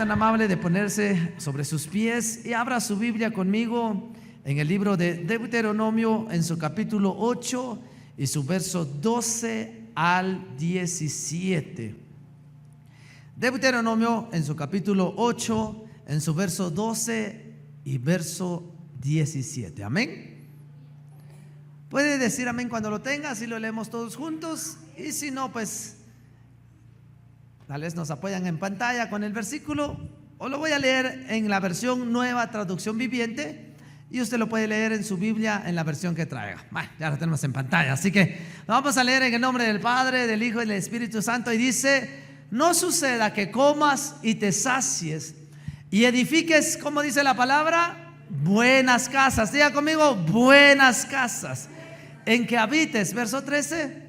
tan amable de ponerse sobre sus pies y abra su Biblia conmigo en el libro de Deuteronomio, en su capítulo 8 y su verso 12 al 17. Deuteronomio en su capítulo 8, en su verso 12 y verso 17. Amén. Puede decir amén cuando lo tenga, así lo leemos todos juntos. Y si no, pues tal vez nos apoyan en pantalla con el versículo, o lo voy a leer en la versión Nueva Traducción Viviente, y usted lo puede leer en su Biblia en la versión que traiga. Bueno, ya lo tenemos en pantalla, así que lo vamos a leer en el nombre del Padre, del Hijo y del Espíritu Santo. Y dice: no suceda que comas y te sacies y edifiques, como dice la palabra, buenas casas. Diga conmigo: buenas casas, en que habites. Verso 13: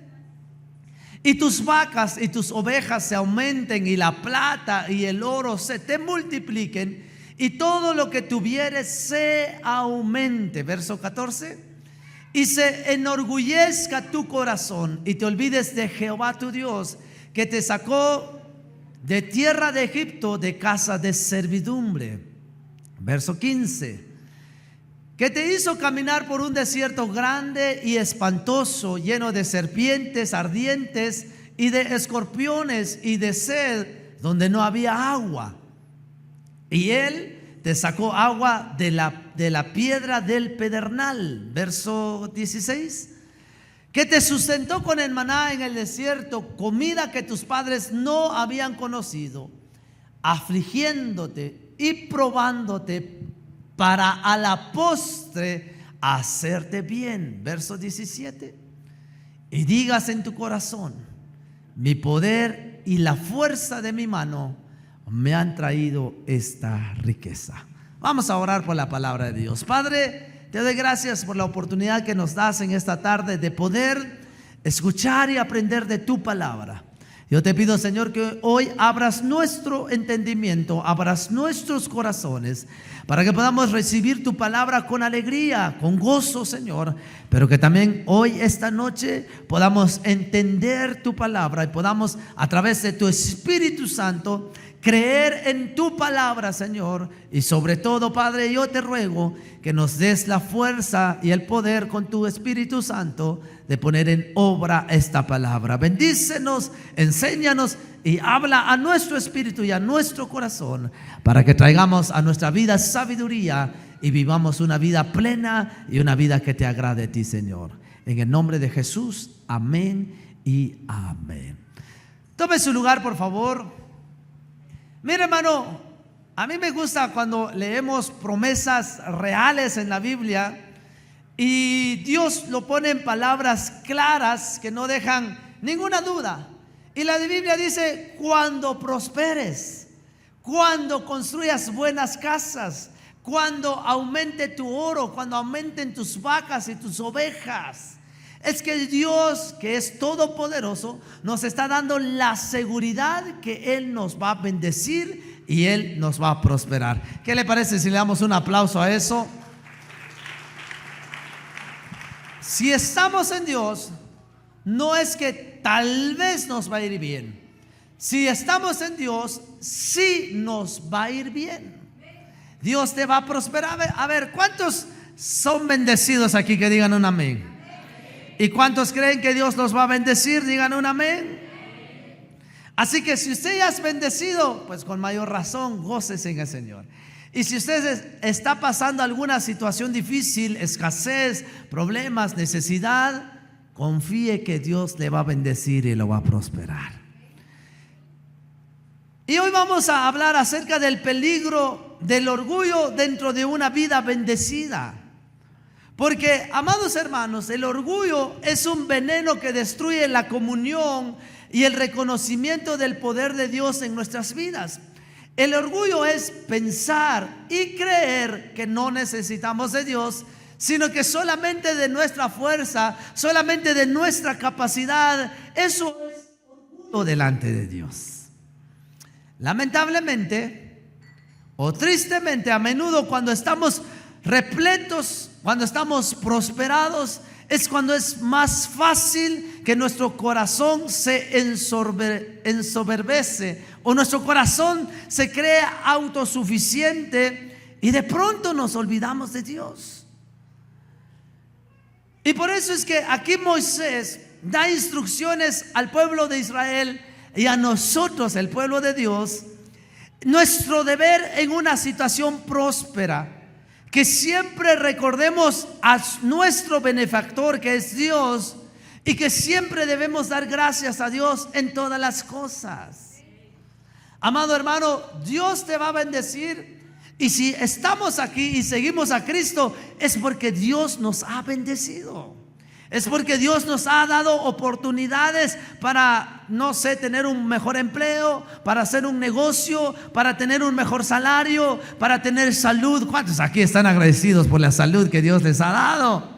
y tus vacas y tus ovejas se aumenten, y la plata y el oro se te multipliquen, y todo lo que tuvieres se aumente. Verso 14: y se enorgullezca tu corazón, y te olvides de Jehová tu Dios, que te sacó de tierra de Egipto, de casa de servidumbre. Verso 15: que te hizo caminar por un desierto grande y espantoso, lleno de serpientes ardientes y de escorpiones y de sed, donde no había agua. Y él te sacó agua de la piedra del pedernal. Verso 16: que te sustentó con el maná en el desierto, comida que tus padres no habían conocido, afligiéndote y probándote, para a la postre hacerte bien. Verso 17: y digas en tu corazón: mi poder y la fuerza de mi mano me han traído esta riqueza. Vamos a orar por la palabra de Dios. Padre, te doy gracias por la oportunidad que nos das en esta tarde de poder escuchar y aprender de tu palabra. Yo te pido, Señor, que hoy abras nuestro entendimiento, abras nuestros corazones, para que podamos recibir tu palabra con alegría, con gozo, Señor. Pero que también hoy, esta noche, podamos entender tu palabra y podamos, a través de tu Espíritu Santo, creer en tu palabra, Señor. Y sobre todo, Padre, yo te ruego que nos des la fuerza y el poder con tu Espíritu Santo de poner en obra esta palabra. Bendícenos, enséñanos y habla a nuestro espíritu y a nuestro corazón, para que traigamos a nuestra vida sabiduría y vivamos una vida plena y una vida que te agrade a ti, Señor. En el nombre de Jesús, amén y amén. Tome su lugar, por favor. Mire, hermano, a mí me gusta cuando leemos promesas reales en la Biblia y Dios lo pone en palabras claras que no dejan ninguna duda. Y la Biblia dice: cuando prosperes, cuando construyas buenas casas, cuando aumente tu oro, cuando aumenten tus vacas y tus ovejas. Es que Dios, que es todopoderoso, nos está dando la seguridad que Él nos va a bendecir y Él nos va a prosperar. ¿Qué le parece si le damos un aplauso a eso? Si estamos en Dios, no es que tal vez nos va a ir bien. Si estamos en Dios, sí nos va a ir bien. Dios te va a prosperar. A ver, ¿cuántos son bendecidos aquí? Que digan un amén. ¿Y cuántos creen que Dios los va a bendecir? Digan un amén. Así que si usted ya es bendecido, pues con mayor razón, gócese en el Señor. Y si usted está pasando alguna situación difícil, escasez, problemas, necesidad, confíe que Dios le va a bendecir y lo va a prosperar. Y hoy vamos a hablar acerca del peligro del orgullo dentro de una vida bendecida. Porque, amados hermanos, el orgullo es un veneno que destruye la comunión y el reconocimiento del poder de Dios en nuestras vidas. El orgullo es pensar y creer que no necesitamos de Dios, sino que solamente de nuestra fuerza, solamente de nuestra capacidad. Eso es orgullo delante de Dios. Lamentablemente o tristemente, a menudo cuando estamos repletos, cuando estamos prosperados, es cuando es más fácil que nuestro corazón se ensoberbece o nuestro corazón se cree autosuficiente y de pronto nos olvidamos de Dios. Y por eso es que aquí Moisés da instrucciones al pueblo de Israel y a nosotros, el pueblo de Dios, nuestro deber en una situación próspera, que siempre recordemos a nuestro benefactor, que es Dios, y que siempre debemos dar gracias a Dios en todas las cosas. Amado hermano, Dios te va a bendecir, y si estamos aquí y seguimos a Cristo, es porque Dios nos ha bendecido. Es porque Dios nos ha dado oportunidades para, no sé, tener un mejor empleo, para hacer un negocio, para tener un mejor salario, para tener salud. ¿Cuántos aquí están agradecidos por la salud que Dios les ha dado?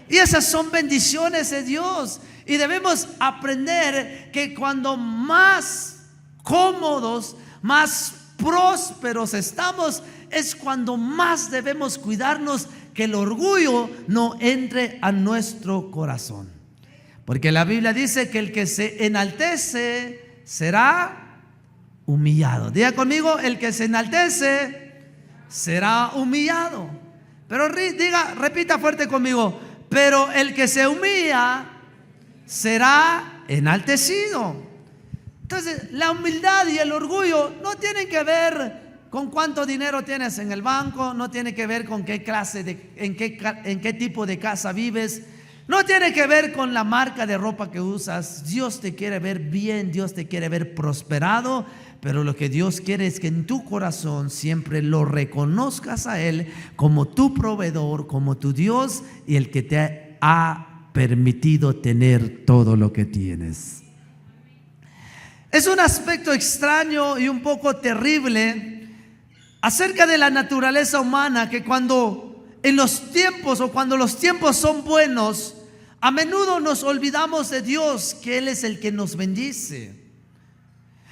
Y esas son bendiciones de Dios. Y debemos aprender que cuando más cómodos, más prósperos estamos, es cuando más debemos cuidarnos que el orgullo no entre a nuestro corazón. Porque la Biblia dice que el que se enaltece será humillado. Diga conmigo, el que se enaltece será humillado. Pero repita fuerte conmigo, pero el que se humilla será enaltecido. Entonces, la humildad y el orgullo no tienen que ver con cuánto dinero tienes en el banco, no tiene que ver con qué clase en qué tipo de casa vives, no tiene que ver con la marca de ropa que usas. Dios te quiere ver bien, Dios te quiere ver prosperado, pero lo que Dios quiere es que en tu corazón siempre lo reconozcas a Él como tu proveedor, como tu Dios y el que te ha permitido tener todo lo que tienes. Es un aspecto extraño y un poco terrible acerca de la naturaleza humana, que cuando en los tiempos o cuando los tiempos son buenos, a menudo nos olvidamos de Dios, que Él es el que nos bendice.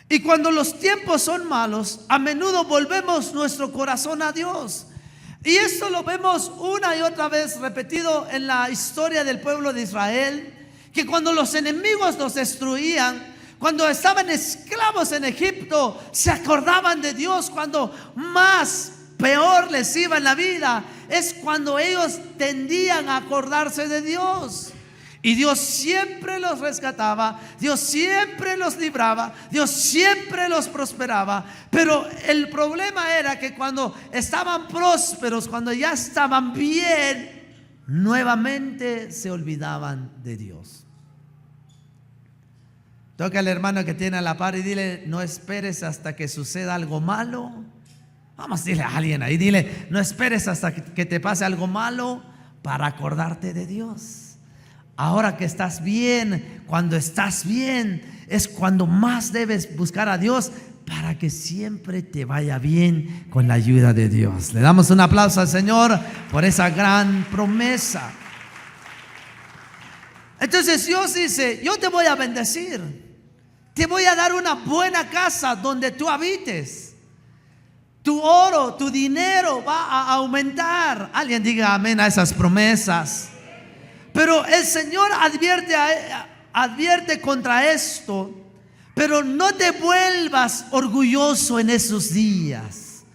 Y cuando los tiempos son malos, a menudo volvemos nuestro corazón a Dios. Y esto lo vemos una y otra vez repetido en la historia del pueblo de Israel, que cuando los enemigos los destruían, cuando estaban esclavos en Egipto, se acordaban de Dios. Cuando más peor les iba en la vida, es cuando ellos tendían a acordarse de Dios. Y Dios siempre los rescataba, Dios siempre los libraba, Dios siempre los prosperaba. Pero el problema era que cuando estaban prósperos, cuando ya estaban bien, nuevamente se olvidaban de Dios. Toca al hermano que tiene a la par y dile: no esperes hasta que suceda algo malo. Vamos, dile a alguien ahí, dile: no esperes hasta que te pase algo malo para acordarte de Dios. Ahora que estás bien, cuando estás bien, es cuando más debes buscar a Dios para que siempre te vaya bien con la ayuda de Dios. Le damos un aplauso al Señor por esa gran promesa. Entonces Dios dice: yo te voy a bendecir. Te voy a dar una buena casa donde tú habites. Tu oro, tu dinero va a aumentar. Alguien diga amén a esas promesas. Pero el Señor advierte contra esto. Pero no te vuelvas orgulloso en esos días.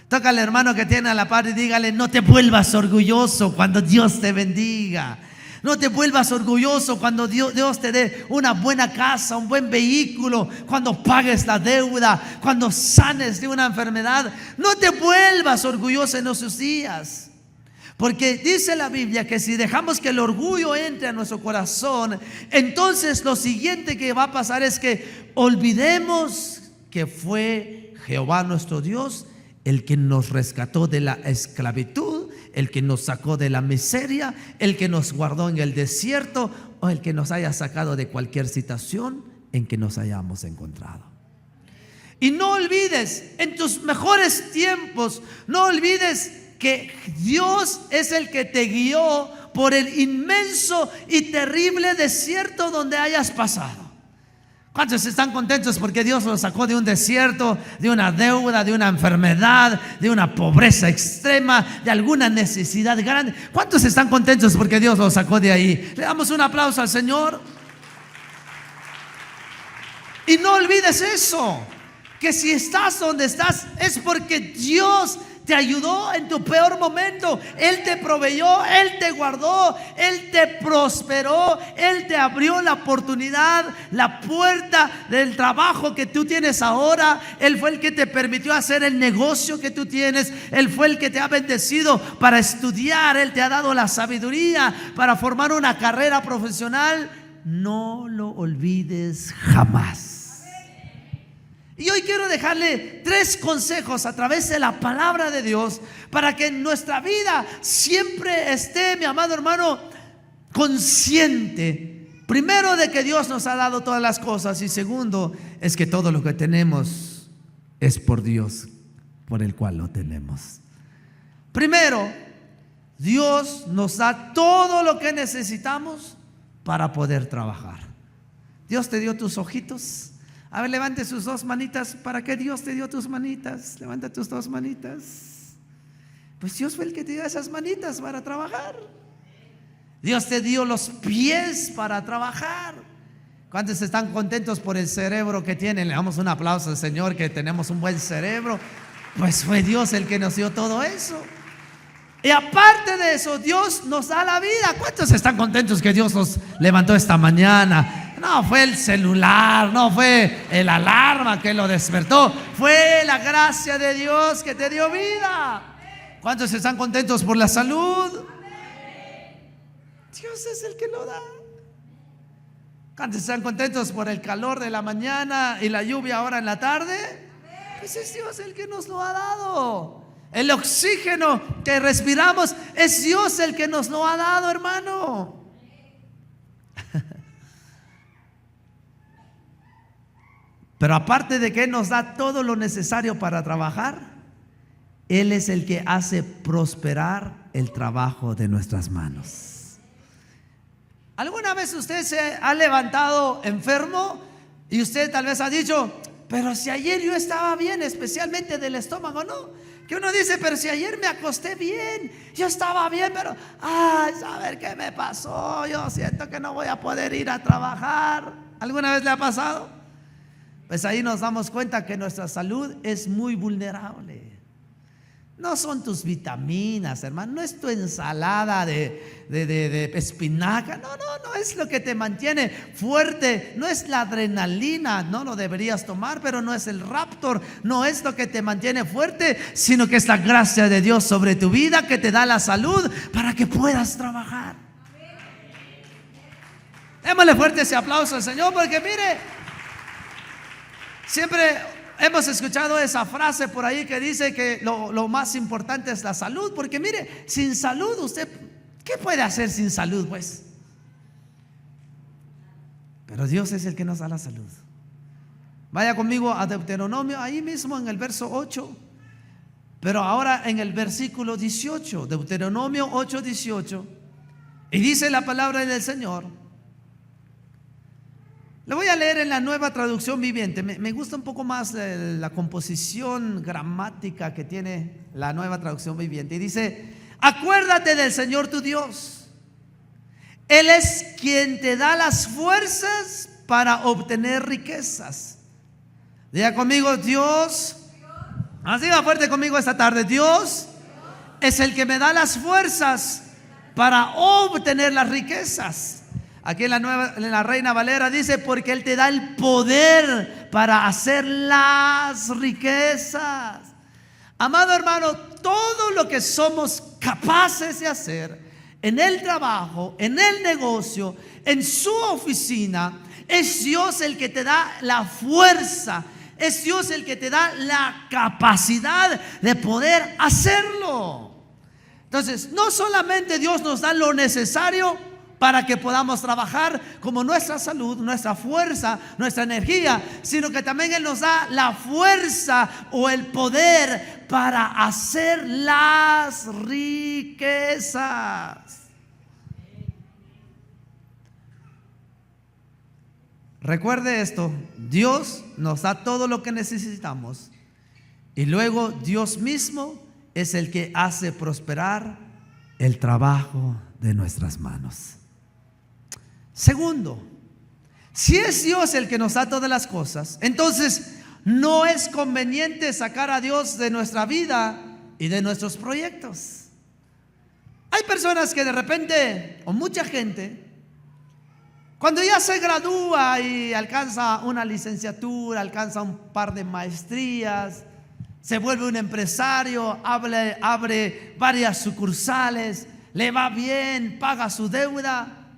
Toca al hermano que tiene a la par y dígale: no te vuelvas orgulloso cuando Dios te bendiga. No te vuelvas orgulloso cuando Dios te dé una buena casa, un buen vehículo, cuando pagues la deuda, cuando sanes de una enfermedad. No te vuelvas orgulloso en esos días. Porque dice la Biblia que si dejamos que el orgullo entre a nuestro corazón, entonces lo siguiente que va a pasar es que olvidemos que fue Jehová nuestro Dios el que nos rescató de la esclavitud, el que nos sacó de la miseria, el que nos guardó en el desierto, o el que nos haya sacado de cualquier situación en que nos hayamos encontrado. Y no olvides, en tus mejores tiempos, no olvides que Dios es el que te guió por el inmenso y terrible desierto donde hayas pasado. ¿Cuántos están contentos porque Dios los sacó de un desierto, de una deuda, de una enfermedad, de una pobreza extrema, de alguna necesidad grande? ¿Cuántos están contentos porque Dios los sacó de ahí? Le damos un aplauso al Señor. Y no olvides eso, que si estás donde estás es porque Dios te ayudó en tu peor momento. Él te proveyó, Él te guardó, Él te prosperó, Él te abrió la oportunidad, la puerta del trabajo que tú tienes ahora. Él fue el que te permitió hacer el negocio que tú tienes. Él fue el que te ha bendecido para estudiar. Él te ha dado la sabiduría para formar una carrera profesional. No lo olvides jamás. Y hoy quiero dejarle 3 consejos a través de la palabra de Dios para que en nuestra vida siempre esté, mi amado hermano, consciente. Primero, de que Dios nos ha dado todas las cosas, y segundo, es que todo lo que tenemos es por Dios, por el cual lo tenemos. Primero, Dios nos da todo lo que necesitamos para poder trabajar. Dios te dio tus ojitos. A ver, levante sus 2 manitas. ¿Para qué Dios te dio tus manitas? Levanta tus 2 manitas. Pues Dios fue el que te dio esas manitas para trabajar. Dios te dio los pies para trabajar. ¿Cuántos están contentos por el cerebro que tienen? Le damos un aplauso al Señor, que tenemos un buen cerebro. Pues fue Dios el que nos dio todo eso. Y aparte de eso, Dios nos da la vida. ¿Cuántos están contentos que Dios nos levantó esta mañana? No fue el celular, no fue el alarma que lo despertó, fue la gracia de Dios que te dio vida. ¿Cuántos están contentos por la salud? Dios es el que lo da. ¿Cuántos están contentos por el calor de la mañana y la lluvia ahora en la tarde? Pues es Dios el que nos lo ha dado. El oxígeno que respiramos es Dios el que nos lo ha dado, hermano. Pero aparte de que Él nos da todo lo necesario para trabajar, Él es el que hace prosperar el trabajo de nuestras manos. ¿Alguna vez usted se ha levantado enfermo y usted tal vez ha dicho: pero si ayer yo estaba bien, especialmente del estómago? ¿No? Que uno dice: pero si ayer me acosté bien, yo estaba bien, pero ¿saber qué me pasó? Yo siento que no voy a poder ir a trabajar. ¿Alguna vez le ha pasado? Pues ahí nos damos cuenta que nuestra salud es muy vulnerable. No son tus vitaminas, hermano, no es tu ensalada de espinaca. No es lo que te mantiene fuerte. No es la adrenalina, no lo deberías tomar, pero no es el Raptor. No es lo que te mantiene fuerte, sino que es la gracia de Dios sobre tu vida, que te da la salud para que puedas trabajar. Démosle fuerte ese aplauso al Señor, porque mire, siempre hemos escuchado esa frase por ahí que dice que lo más importante es la salud. Porque mire, sin salud usted, ¿qué puede hacer sin salud, pues? Pero Dios es el que nos da la salud. Vaya conmigo a Deuteronomio, ahí mismo en el verso 8, pero ahora en el versículo 18, Deuteronomio 8:18, y dice la palabra del Señor. Le voy a leer en la Nueva Traducción Viviente. Me gusta un poco más la composición gramática que tiene la Nueva Traducción Viviente. Y dice: acuérdate del Señor tu Dios. Él es quien te da las fuerzas para obtener riquezas. Diga conmigo: Dios. Así va fuerte conmigo esta tarde. Dios es el que me da las fuerzas para obtener las riquezas. Aquí en la Reina Valera dice: porque Él te da el poder para hacer las riquezas. Amado hermano, todo lo que somos capaces de hacer en el trabajo, en el negocio, en su oficina, es Dios el que te da la fuerza, es Dios el que te da la capacidad de poder hacerlo. Entonces, no solamente Dios nos da lo necesario para que podamos trabajar, como nuestra salud, nuestra fuerza, nuestra energía, sino que también Él nos da la fuerza o el poder para hacer las riquezas. Recuerde esto, Dios nos da todo lo que necesitamos y luego Dios mismo es el que hace prosperar el trabajo de nuestras manos. Segundo, si es Dios el que nos da todas las cosas, entonces no es conveniente sacar a Dios de nuestra vida y de nuestros proyectos. Hay personas que de repente, o mucha gente, cuando ya se gradúa y alcanza una licenciatura, alcanza un par de maestrías, se vuelve un empresario, abre varias sucursales, le va bien, paga su deuda,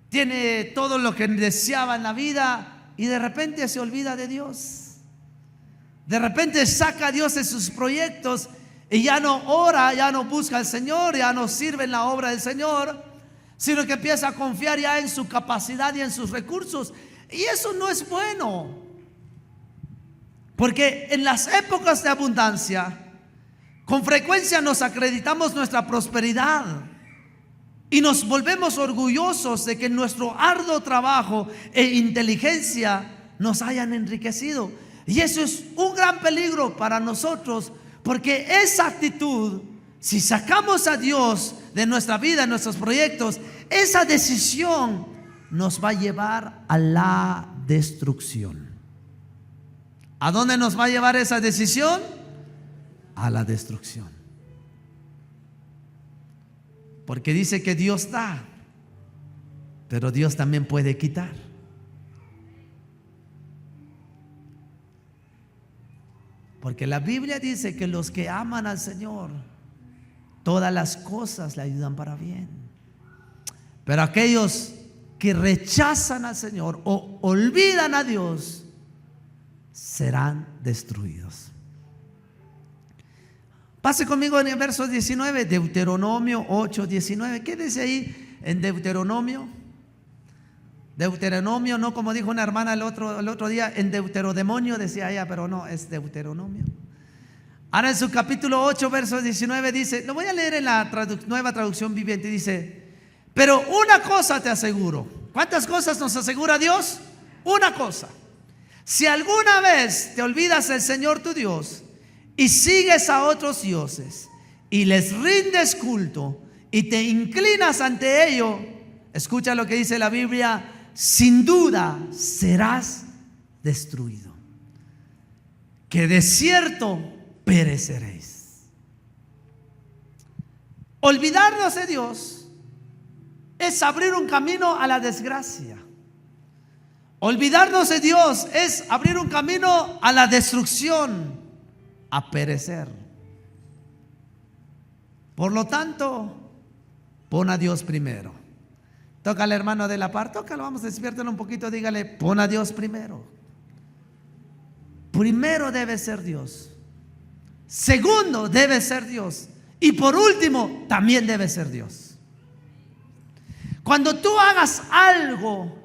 tiene todo lo que deseaba en la vida y de repente se olvida de Dios. De repente saca a Dios de sus proyectos y ya no ora, ya no busca al Señor, ya no sirve en la obra del Señor, sino que empieza a confiar ya en su capacidad y en sus recursos. Y eso no es bueno, porque en las épocas de abundancia, con frecuencia nos acreditamos nuestra prosperidad y nos volvemos orgullosos de que nuestro arduo trabajo e inteligencia nos hayan enriquecido. Y eso es un gran peligro para nosotros, porque esa actitud, si sacamos a Dios de nuestra vida, de nuestros proyectos, esa decisión nos va a llevar a la destrucción. ¿A dónde nos va a llevar esa decisión? A la destrucción. Porque dice que Dios da, pero Dios también puede quitar. Porque la Biblia dice que los que aman al Señor, todas las cosas le ayudan para bien. Pero aquellos que rechazan al Señor o olvidan a Dios serán destruidos. Pase conmigo en el verso 19, Deuteronomio 8:19. ¿Qué dice ahí en Deuteronomio? Deuteronomio, no como dijo una hermana el otro día, en Deuterodemonio decía ella, pero no, es Deuteronomio. Ahora en su capítulo 8, verso 19 dice, lo voy a leer en la nueva traducción viviente, dice: pero una cosa te aseguro. ¿Cuántas cosas nos asegura Dios? Una cosa: si alguna vez te olvidas del Señor tu Dios y sigues a otros dioses y les rindes culto y te inclinas ante ello, escucha lo que dice la Biblia: sin duda serás destruido, que de cierto pereceréis. Olvidarnos de Dios es abrir un camino a la desgracia. Olvidarnos de Dios es abrir un camino a la destrucción, a perecer. Por lo tanto, pon a Dios primero. Toca al hermano de la par, tócalo, vamos, despiértelo un poquito, dígale: pon a Dios primero. Primero debe ser Dios. Segundo debe ser Dios. Y por último, también debe ser Dios. Cuando tú hagas algo,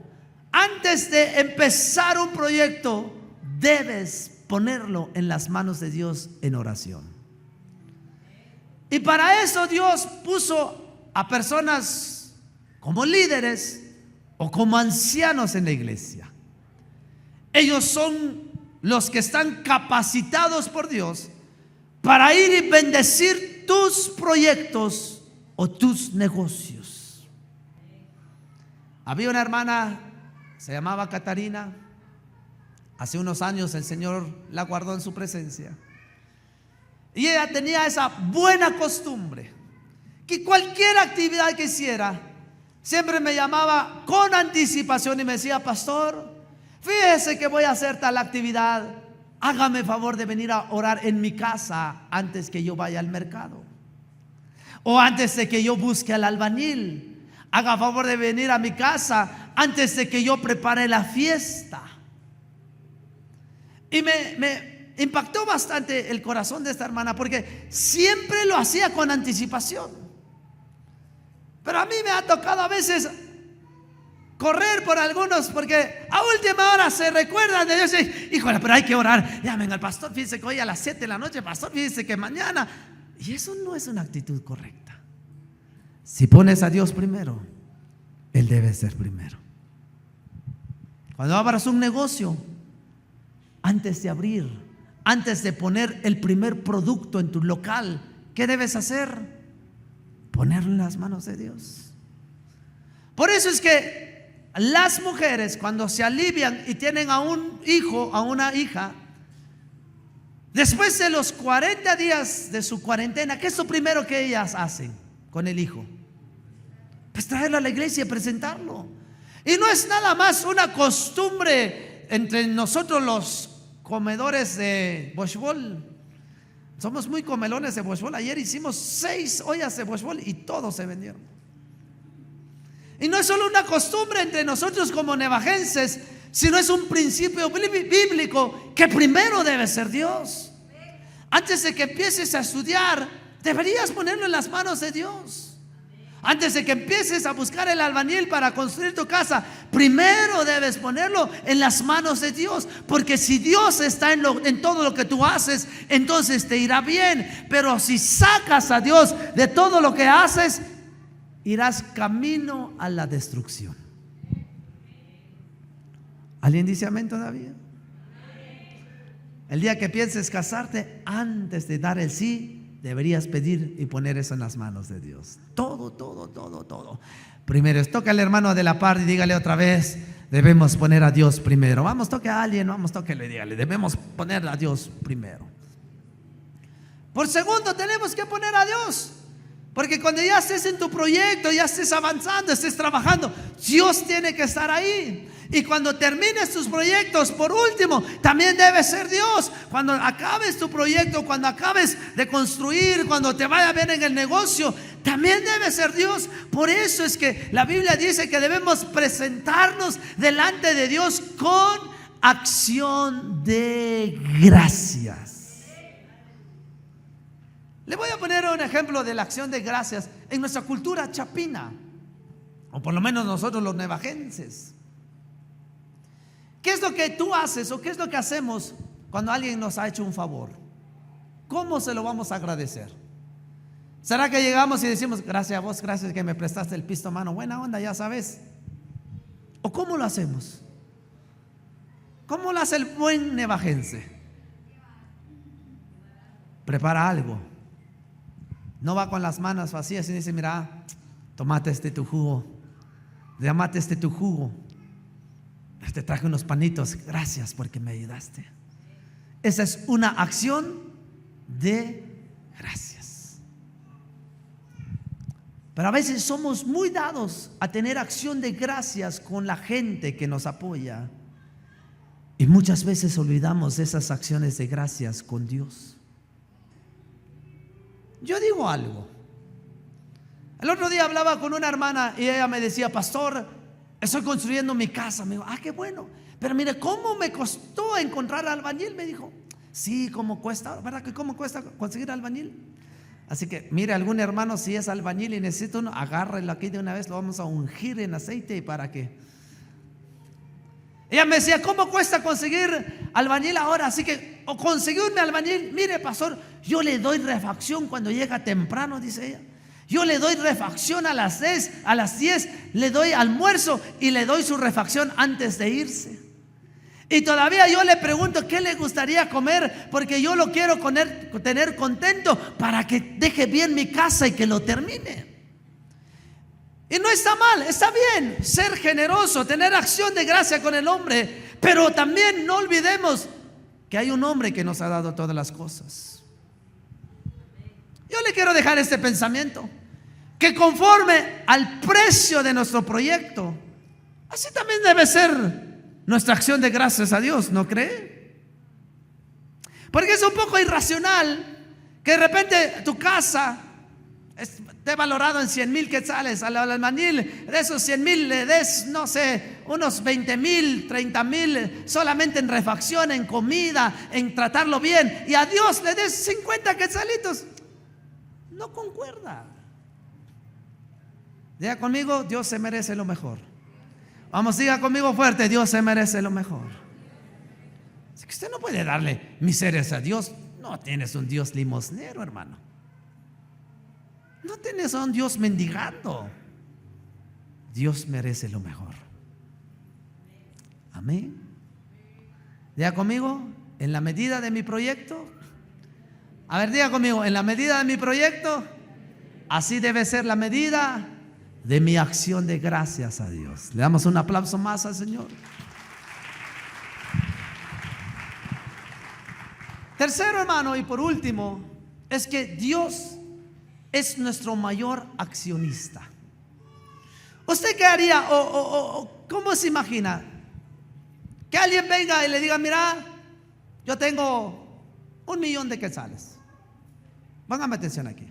antes de empezar un proyecto, debes ponerlo en las manos de Dios en oración. Y para eso Dios puso a personas como líderes o como ancianos en la iglesia. Ellos son los que están capacitados por Dios para ir y bendecir tus proyectos o tus negocios. Había una hermana, se llamaba Catarina. Hace unos años el Señor la guardó en su presencia. Y ella tenía esa buena costumbre, que cualquier actividad que hiciera, siempre me llamaba con anticipación y me decía: pastor, fíjese que voy a hacer tal actividad, hágame favor de venir a orar en mi casa antes que yo vaya al mercado, o antes de que yo busque al albañil, haga favor de venir a mi casa antes de que yo prepare la fiesta. Y me impactó bastante el corazón de esta hermana, porque siempre lo hacía con anticipación. Pero a mí me ha tocado a veces correr por algunos, porque a última hora se recuerdan de Dios y, híjole, pero hay que orar. Llamen al pastor, fíjense que hoy a las 7 de la noche, pastor, fíjense que mañana. Y eso no es una actitud correcta. Si pones a Dios primero, Él debe ser primero. Cuando abras un negocio, antes de abrir, antes de poner el primer producto en tu local, ¿qué debes hacer? Ponerlo en las manos de Dios. Por eso es que las mujeres, cuando se alivian y tienen a un hijo, a una hija, después de los 40 días de su cuarentena, ¿qué es lo primero que ellas hacen con el hijo? Pues traerlo a la iglesia y presentarlo. Y no es nada más una costumbre entre nosotros los comedores de boshbol. Somos muy comelones de boshbol. Ayer hicimos 6 ollas de boshbol y todos se vendieron. Y no es solo una costumbre entre nosotros como nevajenses, sino es un principio bíblico que primero debe ser Dios. Antes de que empieces a estudiar, deberías ponerlo en las manos de Dios. Antes de que empieces a buscar el albañil para construir tu casa, primero debes ponerlo en las manos de Dios. Porque si Dios está en todo lo que tú haces, entonces te irá bien. Pero si sacas a Dios de todo lo que haces, irás camino a la destrucción. ¿Alguien dice amén todavía? El día que pienses casarte, antes de dar el sí, deberías pedir y poner eso en las manos de Dios. Todo. Primero, toca al hermano de la par y dígale otra vez: debemos poner a Dios primero. Vamos, toque a alguien, tóquele y dígale: debemos poner a Dios primero. Por segundo, tenemos que poner a Dios. Porque cuando ya estés en tu proyecto, ya estés avanzando, estés trabajando, Dios tiene que estar ahí. Y cuando termines tus proyectos, por último, también debe ser Dios. Cuando acabes tu proyecto, cuando acabes de construir, cuando te vaya bien en el negocio, también debe ser Dios. Por eso es que la Biblia dice que debemos presentarnos delante de Dios con acción de gracias. Le voy a poner un ejemplo de la acción de gracias en nuestra cultura chapina, o por lo menos nosotros los nevajenses. ¿Qué es lo que tú haces o qué es lo que hacemos cuando alguien nos ha hecho un favor? ¿Cómo se lo vamos a agradecer? ¿Será que llegamos y decimos: gracias a vos, gracias que me prestaste el pisto, mano, buena onda, ya sabes? ¿O cómo lo hacemos? ¿Cómo lo hace el buen nevajense? Prepara algo. No va con las manos vacías y dice: mira, tomate tu jugo, llámate tu jugo. Te traje unos panitos, gracias porque me ayudaste. Esa es una acción de gracias. Pero a veces somos muy dados a tener acción de gracias con la gente que nos apoya, y muchas veces olvidamos esas acciones de gracias con Dios. Yo digo algo. El otro día hablaba con una hermana y ella me decía: pastor, estoy construyendo mi casa. Me dijo: qué bueno. Pero mire, ¿cómo me costó encontrar albañil? Me dijo: sí, ¿cómo cuesta? ¿Verdad que cómo cuesta conseguir albañil? Así que mire, algún hermano, si es albañil y necesita uno, agárrelo aquí de una vez, lo vamos a ungir en aceite. ¿Y para qué? Ella me decía: ¿cómo cuesta conseguir albañil ahora? Así que, o conseguirme albañil, mire, pastor, yo le doy refacción cuando llega temprano, dice ella. Yo le doy refacción a las 10 le doy almuerzo y le doy su refacción antes de irse. Y todavía yo le pregunto qué le gustaría comer, porque yo lo quiero tener contento para que deje bien mi casa y que lo termine. Y no está mal, está bien ser generoso, tener acción de gracia con el hombre, pero también no olvidemos que hay un hombre que nos ha dado todas las cosas. Yo le quiero dejar este pensamiento: que conforme al precio de nuestro proyecto, así también debe ser nuestra acción de gracias a Dios, ¿no cree? Porque es un poco irracional que de repente tu casa esté valorado en 100,000 quetzales, al albañil de esos 100,000 le des, no sé, unos 20,000, 30,000 solamente en refacción, en comida, en tratarlo bien, y a Dios le des 50 quetzalitos. No concuerda. Diga conmigo: Dios se merece lo mejor. Vamos, diga conmigo fuerte: Dios se merece lo mejor. Así que usted no puede darle miserias a Dios. No tienes un Dios limosnero, hermano. No tienes a un Dios mendigando. Dios merece lo mejor. Amén. Diga conmigo, en la medida de mi proyecto. A ver, diga conmigo, en la medida de mi proyecto, así debe ser la medida de mi acción de gracias a Dios. Le damos un aplauso más al Señor. Tercero, hermano, y por último, es que Dios es nuestro mayor accionista. ¿Usted qué haría o cómo se imagina? Que alguien venga y le diga, mira, yo tengo 1,000,000 de quetzales. Póngame atención aquí.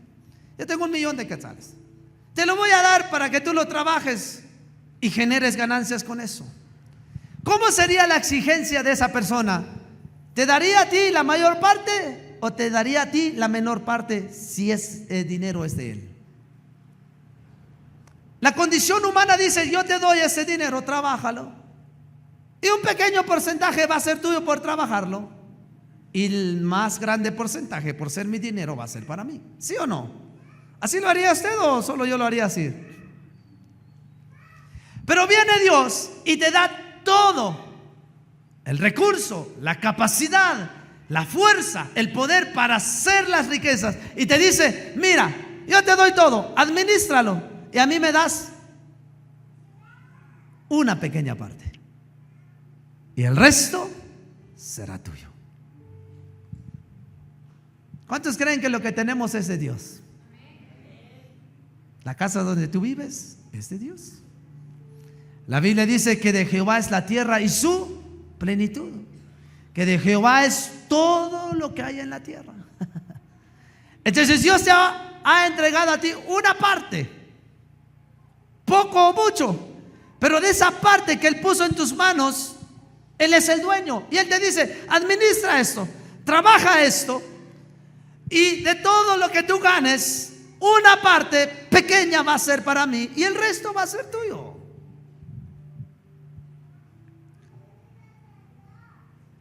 Yo tengo 1,000,000 de quetzales. Te lo voy a dar para que tú lo trabajes y generes ganancias con eso. ¿Cómo sería la exigencia de esa persona? ¿Te daría a ti la mayor parte o te daría a ti la menor parte si el dinero es de él? La condición humana dice, yo te doy ese dinero, trabájalo. Y un pequeño porcentaje va a ser tuyo por trabajarlo. Y el más grande porcentaje, por ser mi dinero, va a ser para mí. ¿Sí o no? ¿Así lo haría usted o solo yo lo haría así? Pero viene Dios y te da todo. El recurso, la capacidad, la fuerza, el poder para hacer las riquezas. Y te dice, mira, yo te doy todo, administralo. Y a mí me das una pequeña parte. Y el resto será tuyo. ¿Cuántos creen que lo que tenemos es de Dios? La casa donde tú vives es de Dios. La Biblia dice que de Jehová es la tierra y su plenitud, que de Jehová es todo lo que hay en la tierra. Entonces Dios te ha entregado a ti una parte, poco o mucho, pero de esa parte que Él puso en tus manos, Él es el dueño. Y Él te dice, administra esto, trabaja esto, y de todo lo que tú ganes, una parte pequeña va a ser para mí y el resto va a ser tuyo.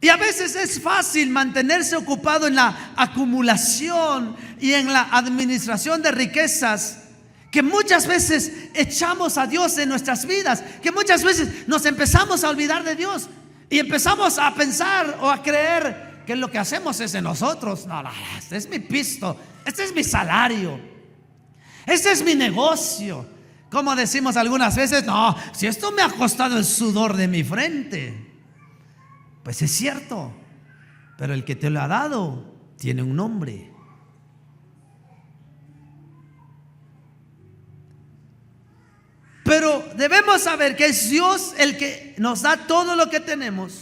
Y a veces es fácil mantenerse ocupado en la acumulación y en la administración de riquezas, que muchas veces echamos a Dios en nuestras vidas, que muchas veces nos empezamos a olvidar de Dios y empezamos a pensar o a creer que lo que hacemos es de nosotros. No, este es mi pisto, este es mi salario, este es mi negocio. Como decimos algunas veces, no, si esto me ha costado el sudor de mi frente. Pues es cierto, pero el que te lo ha dado tiene un nombre. Pero debemos saber que es Dios el que nos da todo lo que tenemos.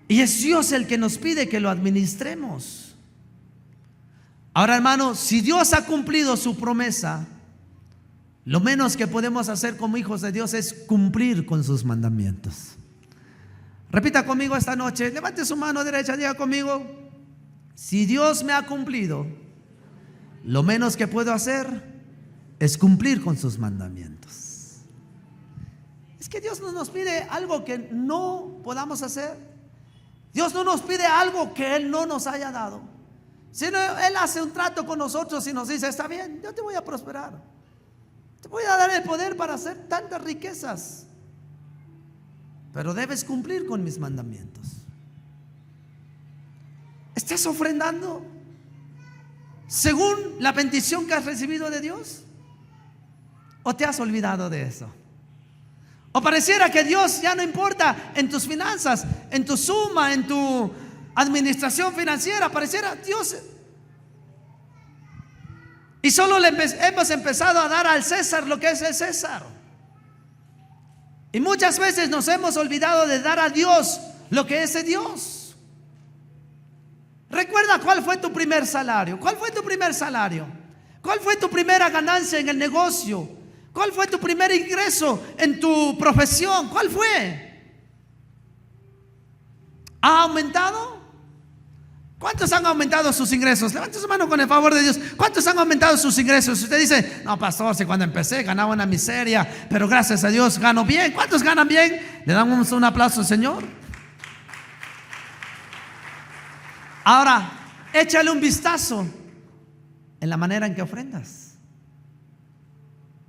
Y es Dios el que nos pide que lo administremos. Ahora, hermano, si Dios ha cumplido su promesa, lo menos que podemos hacer como hijos de Dios es cumplir con sus mandamientos. Repita conmigo esta noche, levante su mano derecha, diga conmigo, si Dios me ha cumplido, lo menos que puedo hacer es cumplir con sus mandamientos. Es que Dios no nos pide algo que no podamos hacer. Dios no nos pide algo que Él no nos haya dado. Sino Él hace un trato con nosotros y nos dice, está bien, yo te voy a prosperar, te voy a dar el poder para hacer tantas riquezas, pero debes cumplir con mis mandamientos. ¿Estás ofrendando según la bendición que has recibido de Dios? ¿O te has olvidado de eso? ¿O pareciera que Dios ya no importa en tus finanzas, en tu suma, en tu administración financiera? Pareciera Dios, y solo hemos empezado a dar al César lo que es el César. Y muchas veces nos hemos olvidado de dar a Dios lo que es de Dios. Recuerda cuál fue tu primer salario. ¿Cuál fue tu primer salario? ¿Cuál fue tu primera ganancia en el negocio? ¿Cuál fue tu primer ingreso en tu profesión? ¿Cuál fue? ¿Ha aumentado? ¿Cuántos han aumentado sus ingresos? Levante su mano con el favor de Dios. ¿Cuántos han aumentado sus ingresos? Usted dice, no, pastor, si cuando empecé ganaba una miseria, pero gracias a Dios gano bien. ¿Cuántos ganan bien? Le damos un aplauso al Señor. Ahora, échale un vistazo en la manera en que ofrendas.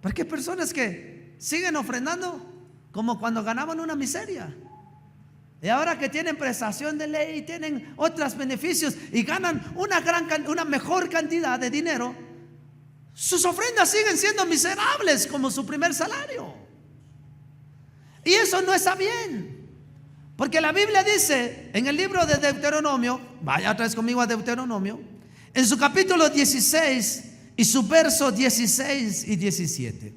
Porque hay personas que siguen ofrendando como cuando ganaban una miseria. Y ahora que tienen prestación de ley y tienen otros beneficios y ganan una mejor cantidad de dinero, sus ofrendas siguen siendo miserables como su primer salario. Y eso no está bien. Porque la Biblia dice en el libro de Deuteronomio, vaya otra vez conmigo a Deuteronomio, en su capítulo 16 y su verso 16 y 17.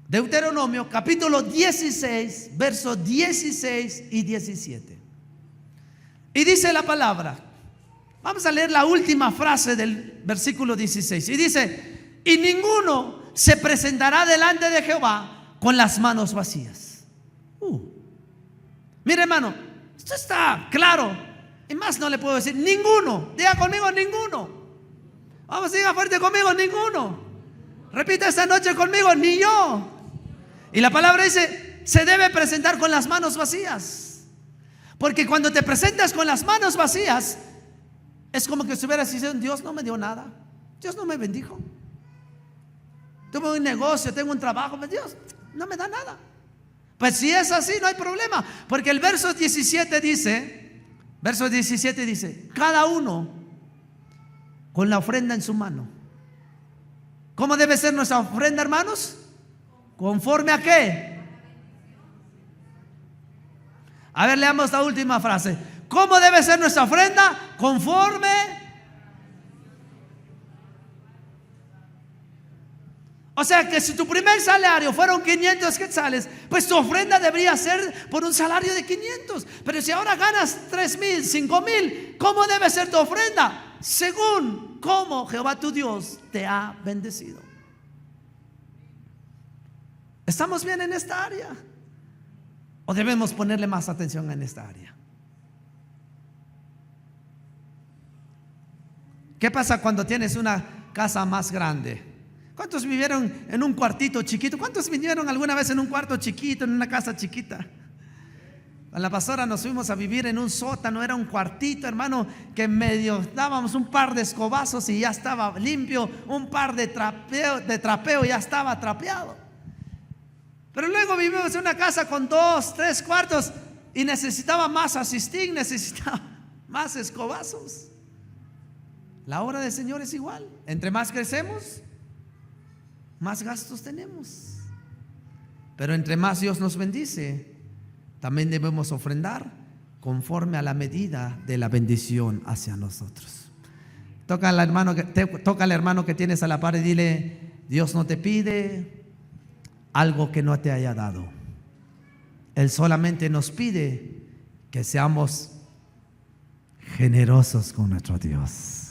Deuteronomio capítulo 16, versos 16 y 17. Y dice la palabra, vamos a leer la última frase del versículo 16. Y dice, y ninguno se presentará delante de Jehová con las manos vacías. Mire, hermano, esto está claro. Y más no le puedo decir, ninguno. Diga conmigo, ninguno. Vamos, diga fuerte conmigo, ninguno. Repita esta noche conmigo, ni yo. Y la palabra dice, se debe presentar con las manos vacías. Porque cuando te presentas con las manos vacías, es como que estuvieras diciendo, Dios no me dio nada, Dios no me bendijo. Tuve un negocio, tengo un trabajo, pero Dios no me da nada. Pues si es así, no hay problema. Porque el verso 17 dice, cada uno con la ofrenda en su mano. ¿Cómo debe ser nuestra ofrenda, hermanos? ¿Conforme a qué? A ver, leamos la última frase. ¿Cómo debe ser nuestra ofrenda? Conforme. O sea que si tu primer salario fueron 500 quetzales, pues tu ofrenda debería ser por un salario de 500. Pero si ahora ganas 3,000, 5,000, ¿cómo debe ser tu ofrenda? Según cómo Jehová tu Dios te ha bendecido. ¿Estamos bien en esta área? ¿O debemos ponerle más atención en esta área? ¿Qué pasa cuando tienes una casa más grande? ¿Cuántos vivieron en un cuartito chiquito? ¿Cuántos vinieron alguna vez en un cuarto chiquito, en una casa chiquita? Con la pastora nos fuimos a vivir en un sótano, era un cuartito, hermano, que medio dábamos un par de escobazos y ya estaba limpio, un par de trapeo y ya estaba trapeado. Pero luego vivimos en una casa con 2, 3 cuartos y necesitaba más asistir, necesitaba más escobazos. La obra del Señor es igual. Entre más crecemos, más gastos tenemos. Pero entre más Dios nos bendice, también debemos ofrendar conforme a la medida de la bendición hacia nosotros. Toca al hermano que tienes a la par y dile, Dios no te pide algo que no te haya dado. Él solamente nos pide que seamos generosos con nuestro Dios.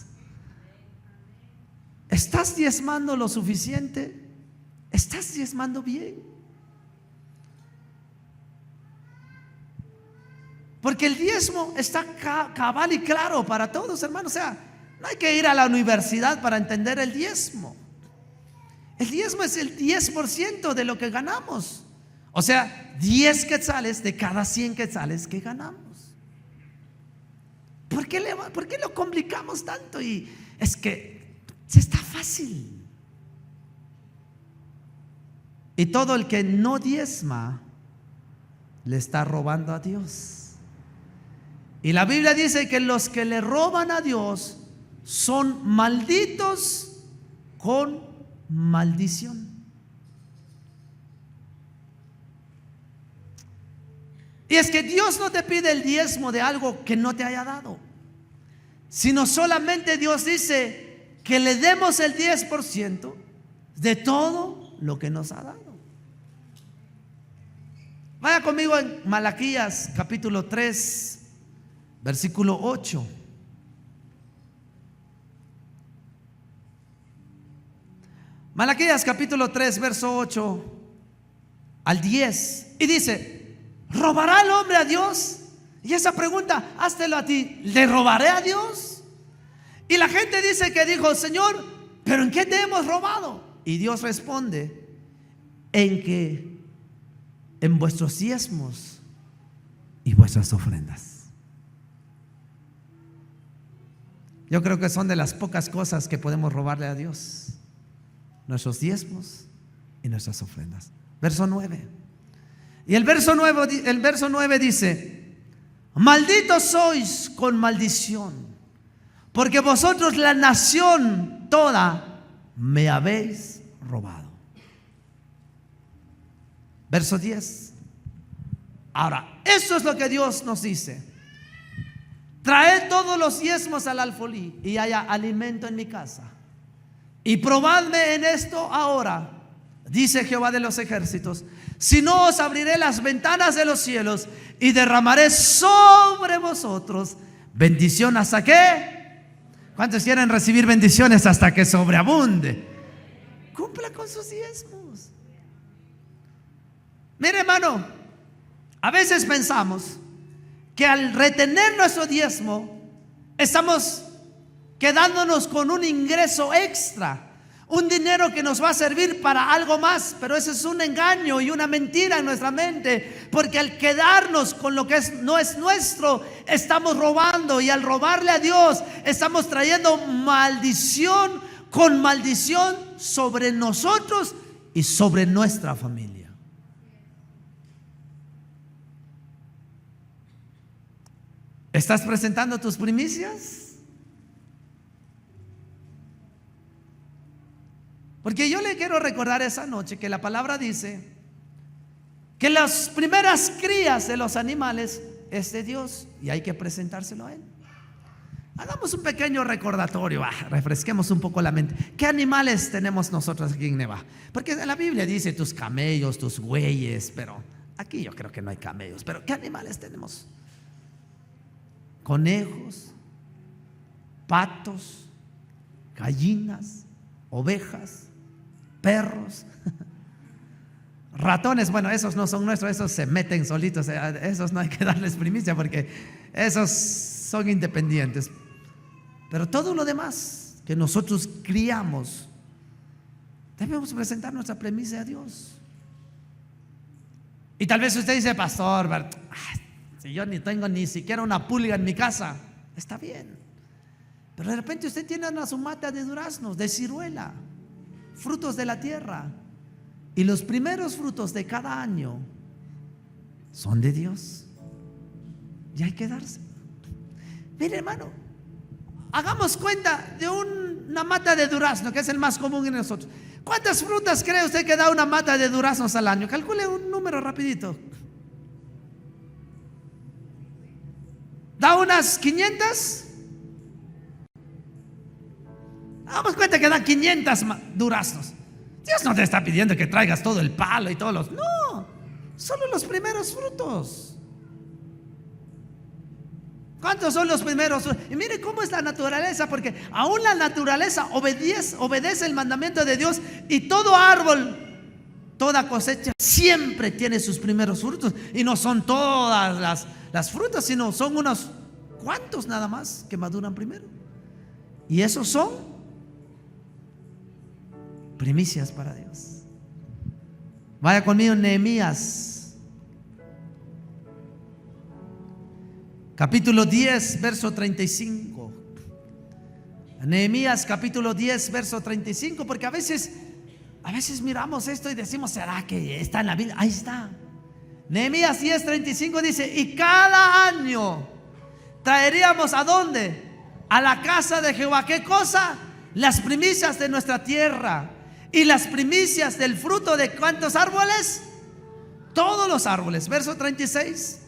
¿Estás diezmando lo suficiente? ¿Estás diezmando bien? Porque el diezmo está cabal y claro para todos, hermanos. O sea, no hay que ir a la universidad para entender el diezmo. El diezmo es el 10% de lo que ganamos. O sea, 10 quetzales de cada 100 quetzales que ganamos. ¿Por qué lo complicamos tanto? Y es que está fácil. Y todo el que no diezma le está robando a Dios. Y la Biblia dice que los que le roban a Dios son malditos con maldición. Y es que Dios no te pide el diezmo de algo que no te haya dado, sino solamente Dios dice que le demos el 10% de todo lo que nos ha dado. Vaya conmigo en Malaquías capítulo 3, versículo 8. Malaquías capítulo 3, verso 8 al 10. Y dice, ¿robará el hombre a Dios? Y esa pregunta, háztelo a ti, ¿le robaré a Dios? Y la gente dice que dijo, Señor, ¿pero en qué te hemos robado? Y Dios responde, en que en vuestros diezmos y vuestras ofrendas. Yo creo que son de las pocas cosas que podemos robarle a Dios: nuestros diezmos y nuestras ofrendas. Verso 9. Y el verso 9 dice: malditos sois con maldición, porque vosotros, la nación toda, me habéis robado. Verso 10. Ahora, eso es lo que Dios nos dice: traed todos los diezmos al alfolí y haya alimento en mi casa. Y probadme en esto ahora, dice Jehová de los ejércitos, si no os abriré las ventanas de los cielos y derramaré sobre vosotros bendición. ¿Hasta qué? ¿Cuántos quieren recibir bendiciones hasta que sobreabunde? Cumpla con sus diezmos. Mire, hermano, a veces pensamos que al retener nuestro diezmo estamos quedándonos con un ingreso extra, un dinero que nos va a servir para algo más. Pero ese es un engaño y una mentira en nuestra mente, porque al quedarnos con lo que no es nuestro, estamos robando, y al robarle a Dios estamos trayendo maldición con maldición sobre nosotros y sobre nuestra familia. ¿Estás presentando tus primicias? Porque yo le quiero recordar esa noche que la palabra dice que las primeras crías de los animales es de Dios y hay que presentárselo a Él. Hagamos un pequeño recordatorio, refresquemos un poco la mente. ¿Qué animales tenemos nosotros aquí en Neva? Porque en la Biblia dice tus camellos, tus bueyes, pero aquí yo creo que no hay camellos. Pero ¿qué animales tenemos? Conejos, patos, gallinas, ovejas, perros, ratones. Bueno, esos no son nuestros, esos se meten solitos, esos no hay que darles primicia porque esos son independientes. Pero todo lo demás que nosotros criamos, debemos presentar nuestra primicia a Dios. Y tal vez usted dice: pastor, si yo ni tengo ni siquiera una pulga en mi casa, está bien. Pero de repente usted tiene una su mata de duraznos, de ciruela, frutos de la tierra, y los primeros frutos de cada año son de Dios, y hay que darse. Mire, hermano, hagamos cuenta de una mata de durazno, que es el más común en nosotros. ¿Cuántas frutas cree usted que da una mata de duraznos al año? Calcule un número rapidito. ¿Da unas 500? Hagamos cuenta que da 500 duraznos. Dios no te está pidiendo que traigas todo el palo y todos los... No, solo los primeros frutos. ¿Cuántos son los primeros frutos? Y mire cómo es la naturaleza, porque aún la naturaleza obedece el mandamiento de Dios, y todo árbol, toda cosecha siempre tiene sus primeros frutos. Y no son todas las frutas, sino son unos cuantos nada más que maduran primero. Y esos son primicias para Dios. Vaya conmigo en Nehemías capítulo 10 verso 35. Nehemías capítulo 10 verso 35, porque a veces miramos esto y decimos: ¿será que está en la Biblia? Ahí está. Nehemías 10:35 dice: y cada año traeríamos ¿a dónde? A la casa de Jehová. ¿Qué cosa? Las primicias de nuestra tierra y las primicias del fruto de ¿cuántos árboles? Todos los árboles. Verso 36.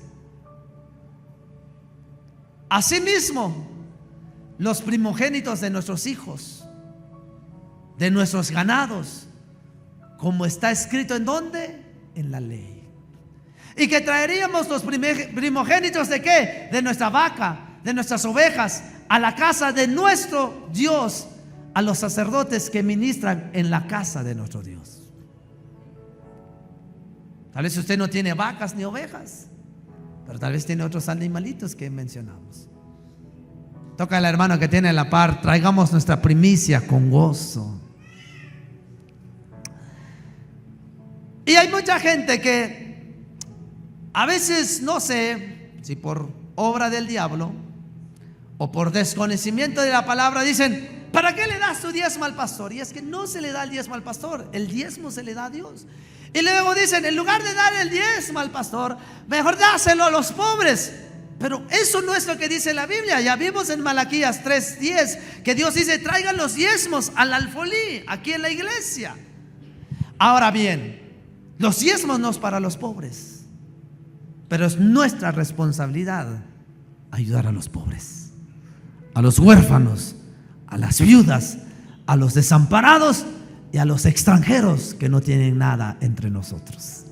Asimismo, los primogénitos de nuestros hijos, de nuestros ganados, como está escrito ¿en dónde? En la ley. Y que traeríamos los primogénitos ¿de qué? De nuestra vaca, de nuestras ovejas, a la casa de nuestro Dios, a los sacerdotes que ministran en la casa de nuestro Dios. Tal vez usted no tiene vacas ni ovejas, pero tal vez tiene otros animalitos que mencionamos. Toca al hermano que tiene a la par: traigamos nuestra primicia con gozo. Y hay mucha gente que a veces, no sé si por obra del diablo o por desconocimiento de la palabra, dicen: ¿para qué le das tu diezmo al pastor? Y es que no se le da el diezmo al pastor, el diezmo se le da a Dios. Y luego dicen, en lugar de dar el diezmo al pastor, mejor dáselo a los pobres. Pero eso no es lo que dice la Biblia. Ya vimos en Malaquías 3:10 que Dios dice, traigan los diezmos al alfolí, aquí en la iglesia. Ahora bien, los diezmos no es para los pobres, pero es nuestra responsabilidad ayudar a los pobres, a los huérfanos, a las viudas, a los desamparados y a los extranjeros que no tienen nada entre nosotros.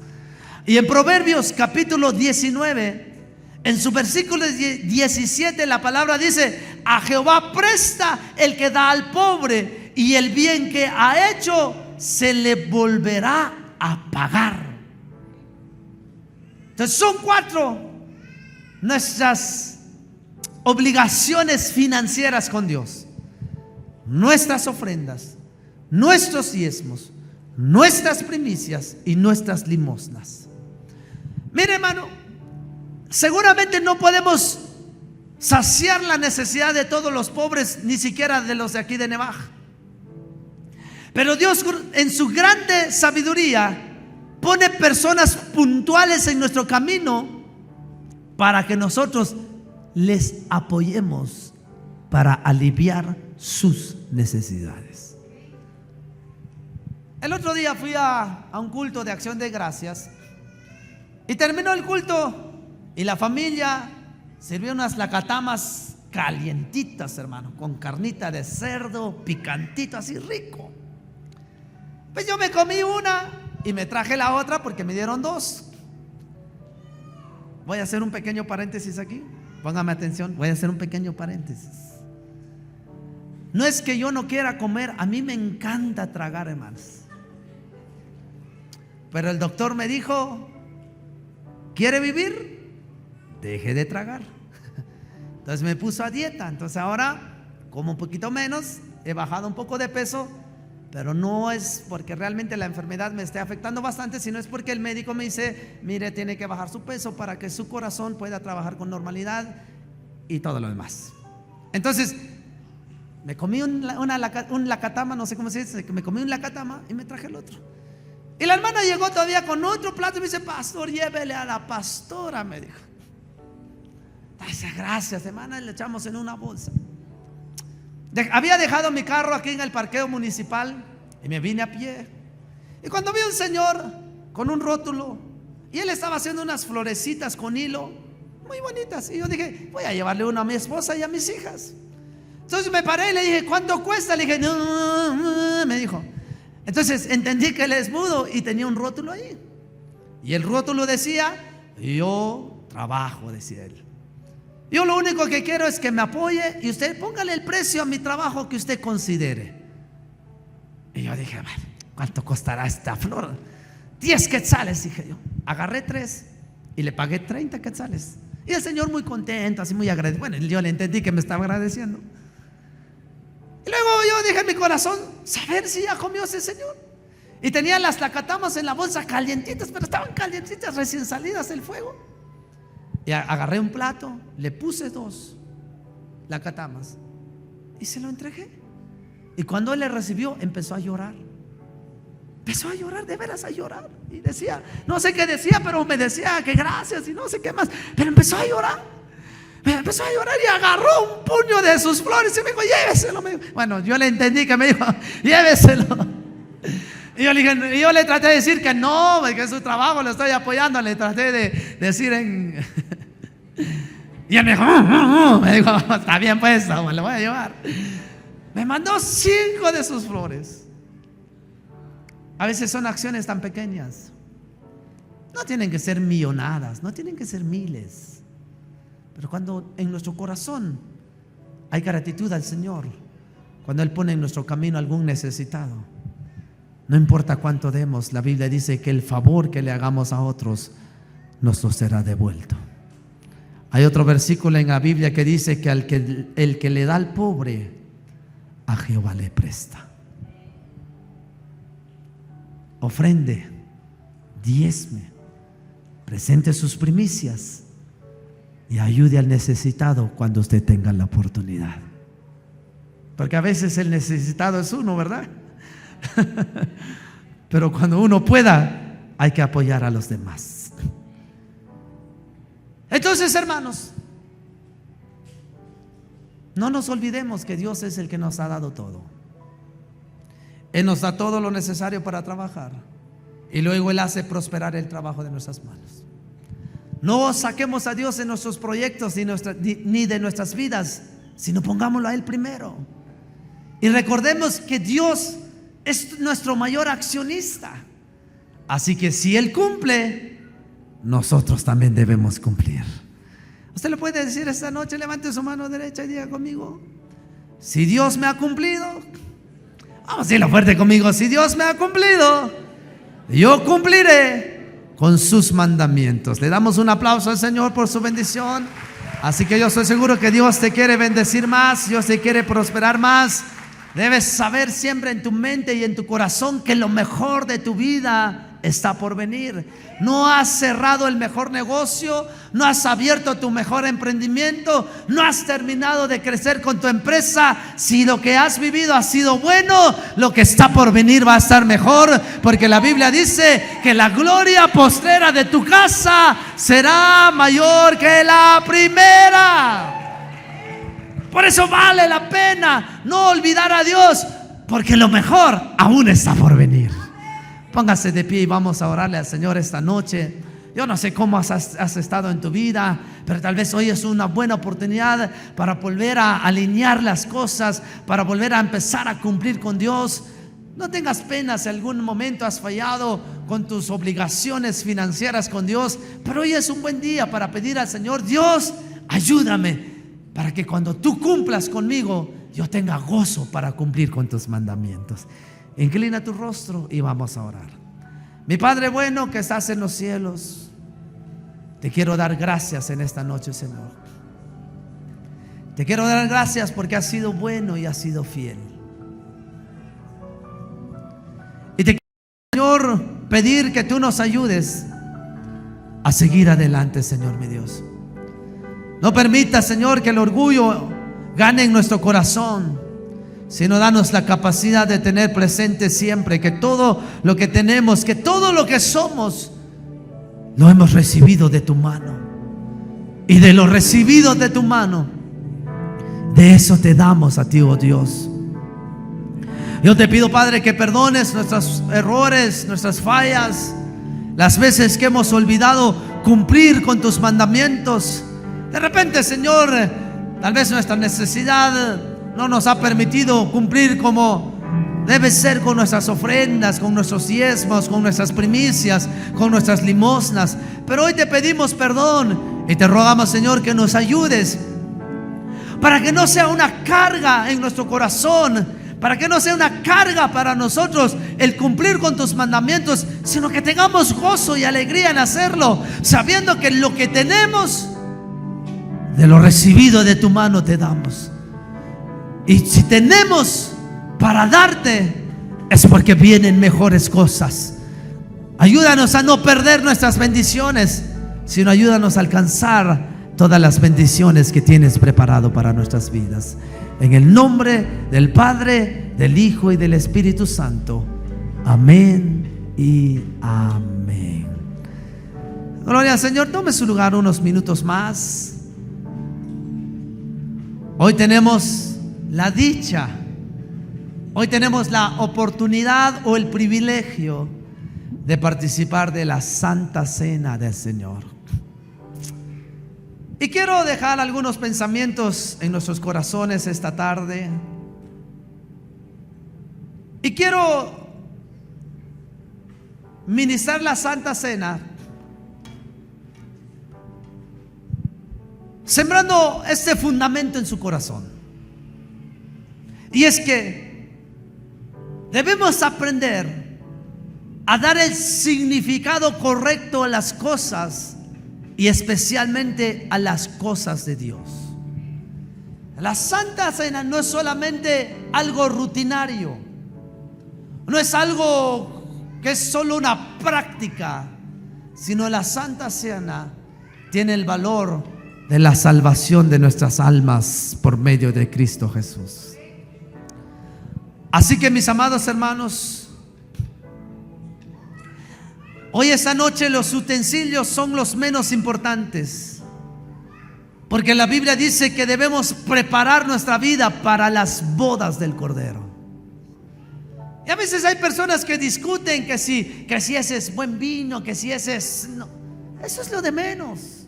Y en Proverbios capítulo 19, en su versículo 17, la palabra dice: a Jehová presta el que da al pobre, y el bien que ha hecho se le volverá a pagar. Entonces son 4 nuestras obligaciones financieras con Dios: nuestras ofrendas, nuestros diezmos, nuestras primicias y nuestras limosnas. Mire, hermano, seguramente no podemos saciar la necesidad de todos los pobres, ni siquiera de los de aquí de Nevaja. Pero Dios, en su grande sabiduría, pone personas puntuales en nuestro camino para que nosotros les apoyemos para aliviar sus necesidades. El otro día fui a un culto de acción de gracias y terminó el culto y la familia sirvió unas lacatamas calientitas, hermano, con carnita de cerdo, picantito, así rico. Pues yo me comí una y me traje la otra porque me dieron 2. Voy a hacer un pequeño paréntesis aquí. Póngame atención, voy a hacer un pequeño paréntesis. No es que yo no quiera comer, a mí me encanta tragar, hermanos. Pero el doctor me dijo: ¿quiere vivir? Deje de tragar. Entonces me puso a dieta. Entonces ahora como un poquito menos, he bajado un poco de peso. Pero no es porque realmente la enfermedad me esté afectando bastante, sino es porque el médico me dice: mire, tiene que bajar su peso para que su corazón pueda trabajar con normalidad y todo lo demás. Entonces me comí un lacatama, no sé cómo se dice, me comí un lacatama y me traje el otro. Y la hermana llegó todavía con otro plato y me dice: pastor, llévele a la pastora, me dijo. Gracias, hermana, le echamos en una bolsa. Había dejado mi carro aquí en el parqueo municipal y me vine a pie. Y cuando vi a un señor con un rótulo y él estaba haciendo unas florecitas con hilo muy bonitas, y yo dije: voy a llevarle una a mi esposa y a mis hijas. Entonces me paré y le dije: ¿cuánto cuesta? Le dije: no, me dijo. Entonces entendí que él es mudo y tenía un rótulo ahí. Y el rótulo decía: yo trabajo, decía él. Yo lo único que quiero es que me apoye y usted póngale el precio a mi trabajo que usted considere. Y yo dije: bueno, ¿cuánto costará esta flor? 10 quetzales, dije yo. Agarré 3 y le pagué 30 quetzales. Y el señor muy contento, así muy agradecido. Bueno, yo le entendí que me estaba agradeciendo. Y luego yo dije en mi corazón: saber si ya comió ese señor. Y tenía las lacatamas en la bolsa calientitas, pero estaban calientitas, recién salidas del fuego. Y agarré un plato, le puse 2 lacatamas y se lo entregué. Y cuando él le recibió, empezó a llorar. Empezó a llorar, de veras a llorar. Y decía, no sé qué decía, pero me decía que gracias y no sé qué más. Pero empezó a llorar. Empezó a llorar y agarró un puño de sus flores y me dijo: lléveselo. Bueno, yo le entendí que me dijo: lléveselo. Y yo le traté de decir que no, que es su trabajo, lo estoy apoyando. Le traté de decir y él me dijo: está bien, pues, le voy a llevar. Me mandó 5 de sus flores. A veces son acciones tan pequeñas. No tienen que ser millonadas, no tienen que ser miles. Pero cuando en nuestro corazón hay gratitud al Señor, cuando Él pone en nuestro camino algún necesitado, no importa cuánto demos, la Biblia dice que el favor que le hagamos a otros nos lo será devuelto. Hay otro versículo en la Biblia que dice que el que le da al pobre, a Jehová le presta. Ofrende, diezme, presente sus primicias y ayude al necesitado cuando usted tenga la oportunidad. Porque a veces el necesitado es uno, ¿verdad? Pero cuando uno pueda, hay que apoyar a los demás. Entonces, hermanos, no nos olvidemos que Dios es el que nos ha dado todo. Él nos da todo lo necesario para trabajar y luego Él hace prosperar el trabajo de nuestras manos. No saquemos a Dios de nuestros proyectos ni de nuestras vidas, sino pongámoslo a Él primero. Y recordemos que Dios es nuestro mayor accionista. Así que si Él cumple, nosotros también debemos cumplir. Usted le puede decir esta noche, levante su mano derecha y diga conmigo: si Dios me ha cumplido, vamos a decirlo fuerte conmigo: si Dios me ha cumplido, yo cumpliré con sus mandamientos. Le damos un aplauso al Señor por su bendición. Así que yo estoy seguro que Dios te quiere bendecir más, Dios te quiere prosperar más. Debes saber siempre en tu mente y en tu corazón que lo mejor de tu vida está por venir. No has cerrado el mejor negocio, no has abierto tu mejor emprendimiento, no has terminado de crecer con tu empresa. Si lo que has vivido ha sido bueno, lo que está por venir va a estar mejor, porque la Biblia dice que la gloria postrera de tu casa será mayor que la primera. Por eso vale la pena no olvidar a Dios, porque lo mejor aún está por venir. Póngase de pie y vamos a orarle al Señor esta noche. Yo no sé cómo has estado en tu vida, pero tal vez hoy es una buena oportunidad para volver a alinear las cosas, para volver a empezar a cumplir con Dios. No tengas pena si algún momento has fallado con tus obligaciones financieras con Dios, pero hoy es un buen día para pedir al Señor: Dios, ayúdame para que cuando tú cumplas conmigo, yo tenga gozo para cumplir con tus mandamientos. Inclina tu rostro y vamos a orar. Mi Padre bueno que estás en los cielos, te quiero dar gracias en esta noche, Señor. Te quiero dar gracias porque has sido bueno y has sido fiel. Y te quiero, Señor, pedir que tú nos ayudes a seguir adelante, Señor mi Dios. No permita, Señor, que el orgullo gane en nuestro corazón, sino danos la capacidad de tener presente siempre que todo lo que tenemos, que todo lo que somos, lo hemos recibido de tu mano. Y de lo recibido de tu mano, de eso te damos a ti, oh Dios. Yo te pido, Padre, que perdones nuestros errores, nuestras fallas, las veces que hemos olvidado cumplir con tus mandamientos. De repente, Señor, tal vez nuestra necesidad no nos ha permitido cumplir como debe ser con nuestras ofrendas, con nuestros diezmos, con nuestras primicias, con nuestras limosnas. Pero hoy te pedimos perdón y te rogamos, Señor, que nos ayudes para que no sea una carga en nuestro corazón, para que no sea una carga para nosotros el cumplir con tus mandamientos, sino que tengamos gozo y alegría en hacerlo, sabiendo que lo que tenemos, de lo recibido de tu mano te damos. Y si tenemos para darte, es porque vienen mejores cosas. Ayúdanos a no perder nuestras bendiciones, sino ayúdanos a alcanzar todas las bendiciones que tienes preparado para nuestras vidas. En el nombre del Padre, del Hijo y del Espíritu Santo. Amén y amén. Gloria al Señor. Tome su lugar unos minutos más. Hoy tenemos la dicha, hoy tenemos la oportunidad o el privilegio de participar de la Santa Cena del Señor. Y quiero dejar algunos pensamientos en nuestros corazones esta tarde. Y quiero ministrar la Santa Cena sembrando este fundamento en su corazón. Y es que debemos aprender a dar el significado correcto a las cosas, y especialmente a las cosas de Dios. La Santa Cena no es solamente algo rutinario, no es algo que es solo una práctica, sino la Santa Cena tiene el valor de la salvación de nuestras almas por medio de Cristo Jesús. Así que, mis amados hermanos, Hoy esta noche los utensilios son los menos importantes, porque la Biblia dice que debemos preparar nuestra vida para las bodas del Cordero. Y a veces hay personas que discuten que si ese es buen vino, que si ese es... No, eso es lo de menos.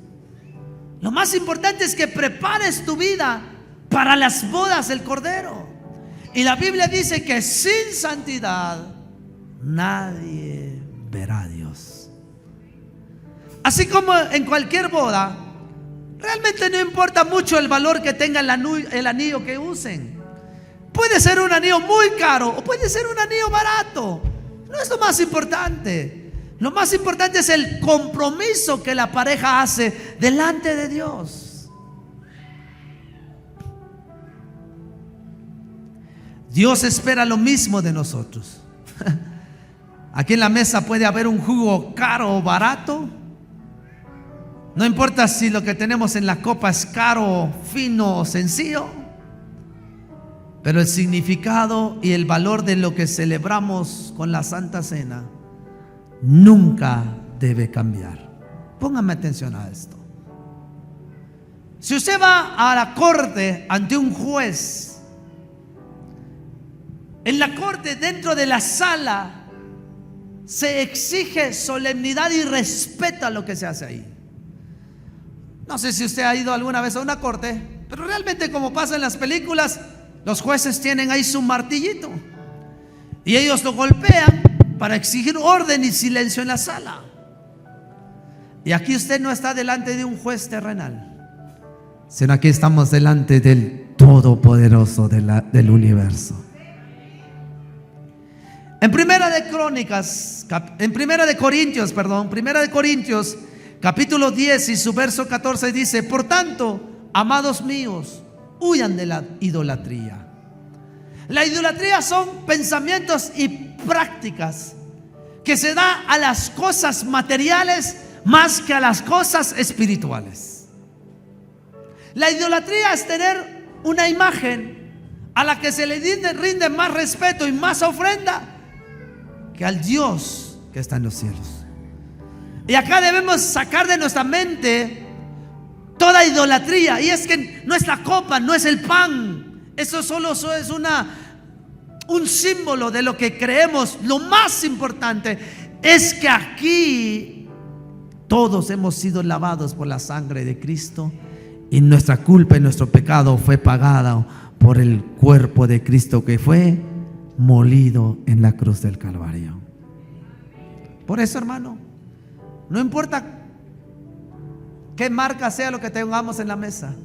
Lo más importante es que prepares tu vida para las bodas del Cordero. Y la Biblia dice que sin santidad nadie verá a Dios. Así como en cualquier boda, realmente no importa mucho el valor que tenga el anillo que usen. Puede ser un anillo muy caro o puede ser un anillo barato. No es lo más importante. Lo más importante es el compromiso que la pareja hace delante de Dios. Dios espera lo mismo de nosotros. Aquí en la mesa puede haber un jugo caro o barato. No importa si lo que tenemos en la copa es caro, fino o sencillo, pero el significado y el valor de lo que celebramos con la Santa Cena nunca debe cambiar. Póngame atención a esto. Si usted va a la corte ante un juez, en la corte, dentro de la sala, se exige solemnidad y respeto a lo que se hace ahí. No sé si usted ha ido alguna vez a una corte, pero realmente, como pasa en las películas, los jueces tienen ahí su martillito y ellos lo golpean para exigir orden y silencio en la sala. Y aquí usted no está delante de un juez terrenal, sino aquí estamos delante del Todopoderoso del universo. En Primera de Corintios capítulo 10 y su verso 14 dice: por tanto, amados míos, huyan de la idolatría. La idolatría son pensamientos y prácticas que se da a las cosas materiales más que a las cosas espirituales. La idolatría es tener una imagen a la que se le rinde más respeto y más ofrenda que al Dios que está en los cielos. Y acá debemos sacar de nuestra mente toda idolatría. Y es que no es la copa, no es el pan. Eso solo es un símbolo de lo que creemos. Lo más importante es que aquí todos hemos sido lavados por la sangre de Cristo, y nuestra culpa y nuestro pecado fue pagado por el cuerpo de Cristo que fue molido en la cruz del Calvario. Por eso, hermano, no importa qué marca sea lo que tengamos en la mesa,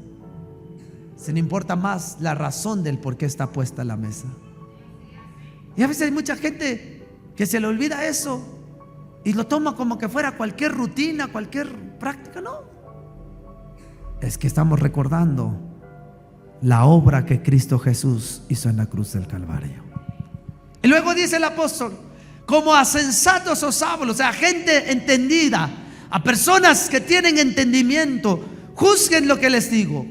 sino importa más la razón del por qué está puesta la mesa. Y a veces hay mucha gente que se le olvida eso y lo toma como que fuera cualquier rutina, cualquier práctica. No, es que estamos recordando la obra que Cristo Jesús hizo en la cruz del Calvario. Y luego dice el apóstol: como a sensatos os hablo, o sea, a gente entendida, a personas que tienen entendimiento, juzguen lo que les digo.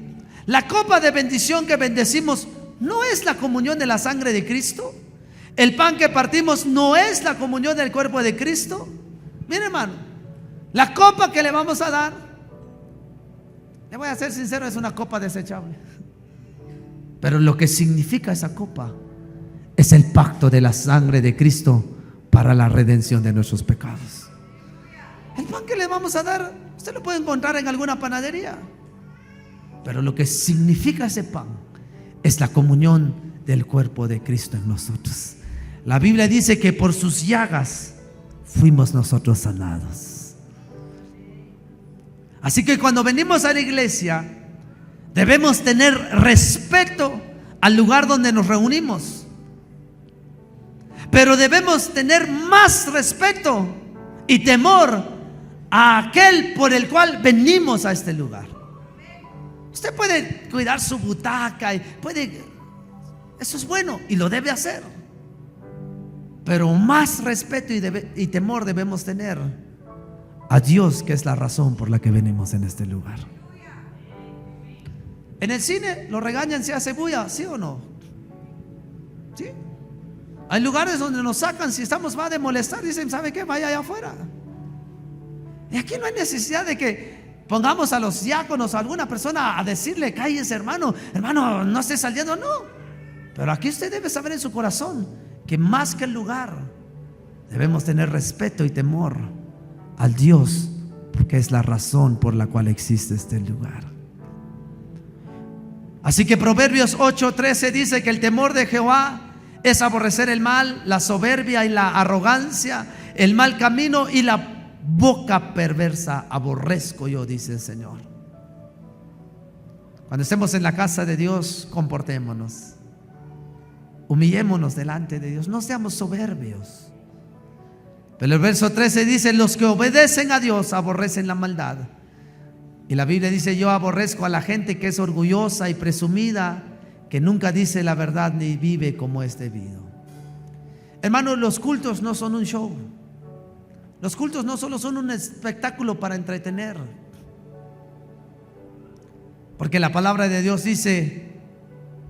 La copa de bendición que bendecimos no es la comunión de la sangre de Cristo. El pan que partimos no es la comunión del cuerpo de Cristo. Mire, hermano, la copa que le vamos a dar, le voy a ser sincero, es una copa desechable. Pero lo que significa esa copa es el pacto de la sangre de Cristo para la redención de nuestros pecados. El pan que le vamos a dar, usted lo puede encontrar en alguna panadería, pero lo que significa ese pan es la comunión del cuerpo de Cristo en nosotros. La Biblia dice que por sus llagas fuimos nosotros sanados. Así que cuando venimos a la iglesia, debemos tener respeto al lugar donde nos reunimos, pero debemos tener más respeto y temor a aquel por el cual venimos a este lugar. Usted puede cuidar su butaca y eso es bueno y lo debe hacer, pero más respeto y temor debemos tener a Dios, que es la razón por la que venimos en este lugar. En el cine lo regañan si hace bulla, ¿sí o no? ¿Sí? Hay lugares donde nos sacan si estamos va de molestar, dicen: ¿sabe qué? Vaya allá afuera. Y aquí no hay necesidad de que pongamos a los diáconos o a alguna persona a decirle: cállese, hermano, no esté saliendo. No, pero aquí usted debe saber en su corazón que más que el lugar, debemos tener respeto y temor al Dios, porque es la razón por la cual existe este lugar. Así que Proverbios 8:13 dice que el temor de Jehová es aborrecer el mal, la soberbia y la arrogancia, el mal camino y la boca perversa aborrezco yo, dice el Señor. Cuando estemos en la casa de Dios, comportémonos, humillémonos delante de Dios, no seamos soberbios. Pero el verso 13 dice: los que obedecen a Dios aborrecen la maldad. Y la Biblia dice: yo aborrezco a la gente que es orgullosa y presumida, que nunca dice la verdad ni vive como es debido. Hermanos, los cultos no son un show. Los cultos no solo son un espectáculo para entretener, porque la palabra de Dios dice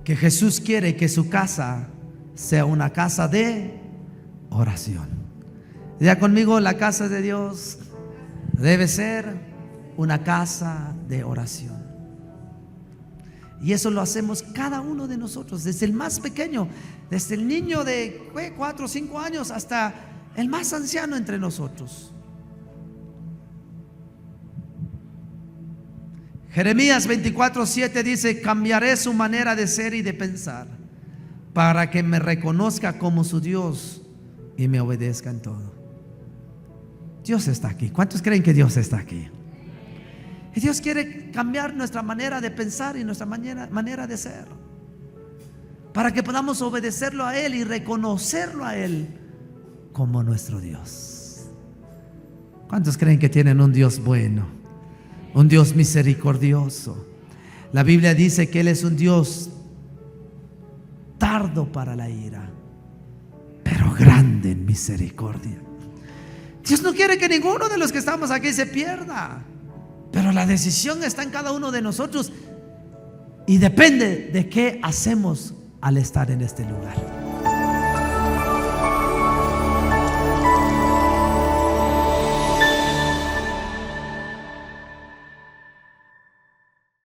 que Jesús quiere que su casa sea una casa de oración. Diga conmigo: la casa de Dios debe ser una casa de oración. Y eso lo hacemos cada uno de nosotros, desde el más pequeño, desde el niño de 4 o 5 años hasta el más anciano entre nosotros. Jeremías 24:7 dice: cambiaré su manera de ser y de pensar, para que me reconozca como su Dios y me obedezca en todo. Dios está aquí. ¿Cuántos creen que Dios está aquí? Y Dios quiere cambiar nuestra manera de pensar y nuestra manera de ser, para que podamos obedecerlo a Él y reconocerlo a Él como nuestro Dios. ¿Cuántos creen que tienen un Dios bueno, un Dios misericordioso? La Biblia dice que Él es un Dios tardo para la ira, pero grande en misericordia. Dios no quiere que ninguno de los que estamos aquí se pierda, pero la decisión está en cada uno de nosotros y depende de qué hacemos al estar en este lugar.